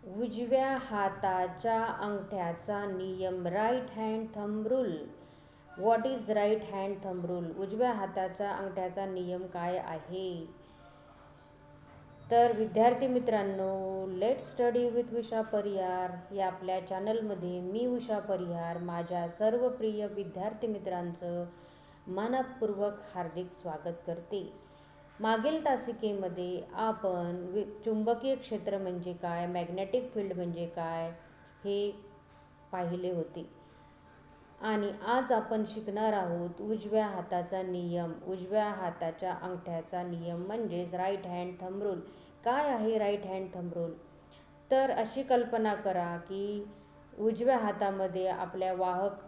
उजव्या हाताच्या अंगठ्याचा नियम right hand thumb rule. What is right hand thumb rule? उजव्या हाताच्या अंगठ्याचा नियम काय आहे? तर विद्यार्थी मित्रांनो, let's study with Usha Parihar या आपल्या चॅनलमध्ये मी उषा परिहार माझ्या सर्व प्रिय विद्यार्थी मित्रांचं मनपूर्वक हार्दिक स्वागत करते. मागील तासिकेमध्ये आपण चुंबकीय क्षेत्र म्हणजे काय, मॅग्नेटिक फील्ड म्हणजे काय हे पाहिले होते आणि आज आपण शिकणार आहोत उजव्या हाताचा नियम. उजव्या हाताच्या अंगठ्याचा नियम म्हणजेच राईट हँड थंब रूल. काय आहे राईट हँड थंब रूल? तर अशी कल्पना करा की उजव्या हातामध्ये आपल्या वाहक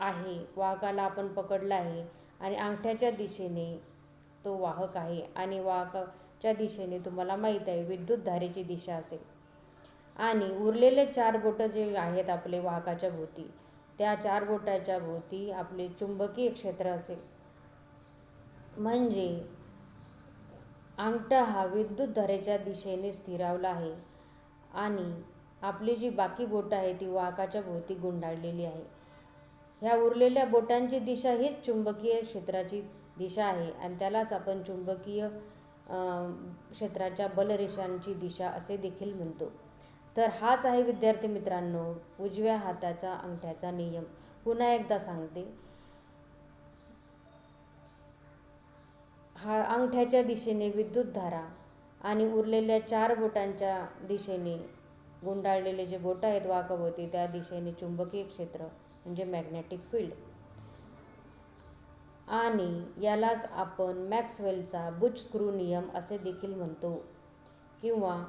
आहे, वाहकाला आपण पकडलं आहे आणि अंगठ्याच्या दिशेने तो वाहक आहे आणि वाहकाच्या दिशेने तुम्हाला माहीत आहे विद्युत धारेची दिशा असेल आणि उरलेले 4 बोटं जे आहेत आपले वाहकाच्या भोवती, त्या 4 बोटाच्या भोवती आपले चुंबकीय क्षेत्र असेल. म्हणजे अंगठा हा विद्युत धारेच्या दिशेने स्थिरावला आहे आणि आपली जी बाकी बोटं आहे ती वाहकाच्या भोवती गुंडाळलेली आहे. ह्या उरलेल्या बोटांची दिशा हीच चुंबकीय क्षेत्राची दिशा आहे आणि त्यालाच आपण चुंबकीय क्षेत्राच्या बलरेषांची दिशा असे देखील म्हणतो. तर हाच आहे विद्यार्थी मित्रांनो उजव्या हाताचा अंगठ्याचा नियम. पुन्हा एकदा सांगते, हा अंगठ्याच्या दिशेने विद्युतधारा आणि उरलेल्या 4 बोटांच्या दिशेने गुंडाळलेले जे बोटं आहेत वाहकाभोवती त्या दिशेने चुंबकीय क्षेत्र म्हणजे मॅग्नेटिक फील्ड. आणि यालाच आपण मॅक्सवेलचा बुच-स्क्रू नियम असे देखील म्हणतो किंवा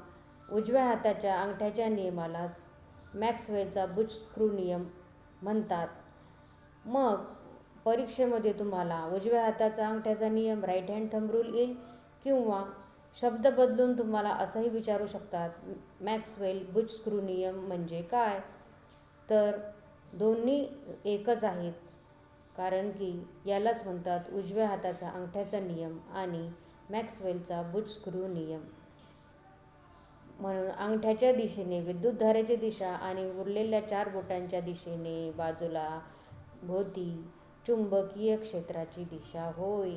उजव्या हाताच्या अंगठ्याच्या नियमालाच मॅक्सवेलचा बुच-स्क्रू नियम म्हणतात. मग परीक्षेमध्ये तुम्हाला उजव्या हाताचा अंगठ्याचा नियम राईट हँड थंब रूल येईल किंवा शब्द बदलून तुम्हाला असंही विचारू शकतात मॅक्सवेल बुच-स्क्रू नियम म्हणजे काय? तर दोन्ही एकच आहेत, कारण की यालाच म्हणतात उजव्या हाताचा अंगठ्याचा नियम आणि मॅक्सवेलचा बुच-स्क्रू नियम. म्हणून अंगठ्याच्या दिशेने विद्युतधारेची दिशा आणि उरलेल्या 4 बोटांच्या दिशेने बाजूला भोवती चुंबकीय क्षेत्राची दिशा होय.